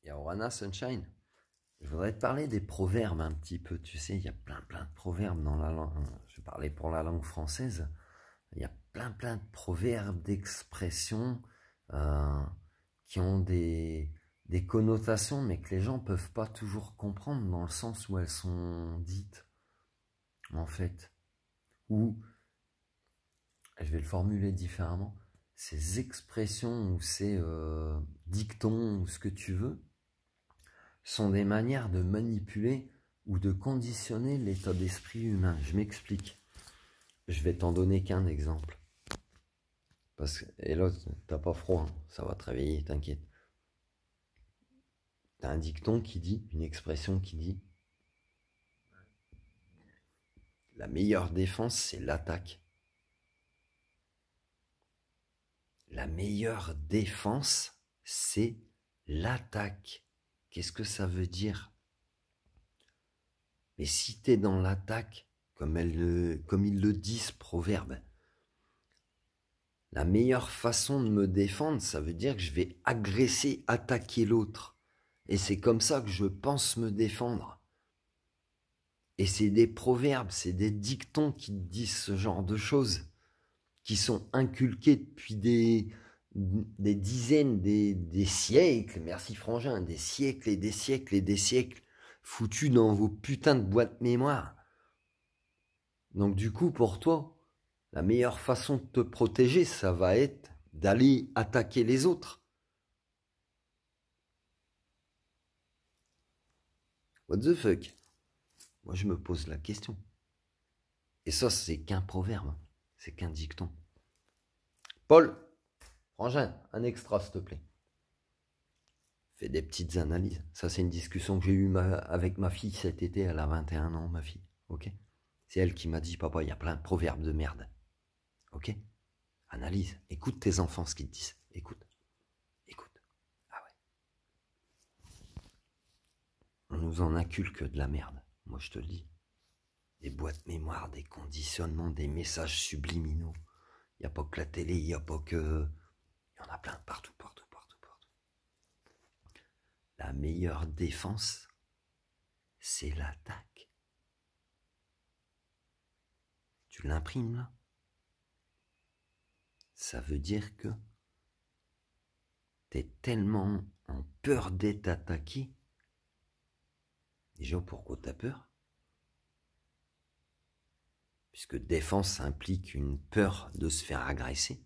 Yaorana Sunshine, je voudrais te parler des proverbes un petit peu. Tu sais, il y a plein de proverbes dans la langue. Je parlais pour la langue française. Il y a plein de proverbes, d'expressions qui ont des connotations, mais que les gens peuvent pas toujours comprendre dans le sens où elles sont dites, en fait. Ou, je vais le formuler différemment, ces expressions ou ces dictons ou ce que tu veux, sont des manières de manipuler ou de conditionner l'état d'esprit humain. Je m'explique. Je vais t'en donner qu'un exemple. Parce que, et là, t'as pas froid, hein, ça va te réveiller, t'inquiète. T'as un dicton qui dit, une expression qui dit, la meilleure défense, c'est l'attaque. La meilleure défense, c'est l'attaque. Qu'est-ce que ça veut dire? Mais si tu es dans l'attaque, comme ils le disent, proverbe, la meilleure façon de me défendre, ça veut dire que je vais agresser, attaquer l'autre. Et c'est comme ça que je pense me défendre. Et c'est des proverbes, c'est des dictons qui disent ce genre de choses, qui sont inculqués depuis des dizaines, des siècles, merci Frangin, des siècles et des siècles et des siècles, foutus dans vos putains de boîtes mémoire. Donc du coup, pour toi, la meilleure façon de te protéger, ça va être d'aller attaquer les autres. What the fuck? Moi, je me pose la question. Et ça, c'est qu'un proverbe, c'est qu'un dicton. Paul, Frangin, un extra, s'il te plaît. Fais des petites analyses. Ça, c'est une discussion que j'ai eue avec ma fille cet été. Elle a 21 ans, ma fille. Ok? C'est elle qui m'a dit, papa, il y a plein de proverbes de merde. Ok? Analyse. Écoute tes enfants, ce qu'ils te disent. Écoute. Ah ouais. On nous en inculque de la merde. Moi, je te le dis. Des boîtes mémoire, des conditionnements, des messages subliminaux. Il n'y a pas que la télé, il n'y a pas que... Il y en a plein partout. La meilleure défense, c'est l'attaque. Tu l'imprimes là? Ça veut dire que tu es tellement en peur d'être attaqué. Déjà, pourquoi tu as peur? Puisque défense implique une peur de se faire agresser.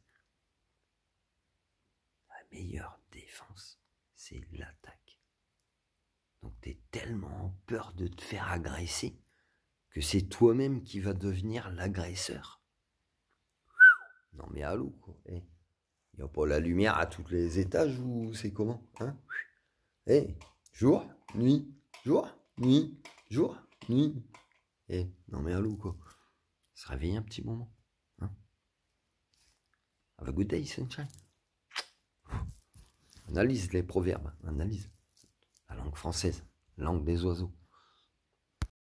La meilleure défense, c'est l'attaque. Donc tu es tellement en peur de te faire agresser que c'est toi-même qui vas devenir l'agresseur. Non mais allô quoi. Il n'y a pas la lumière à tous les étages ou c'est comment hein? Jour, nuit, jour, nuit, jour, nuit. Non mais allô quoi. Se réveiller un petit moment. Hein? Have a good day, sunshine. Analyse les proverbes, analyse la langue française, langue des oiseaux.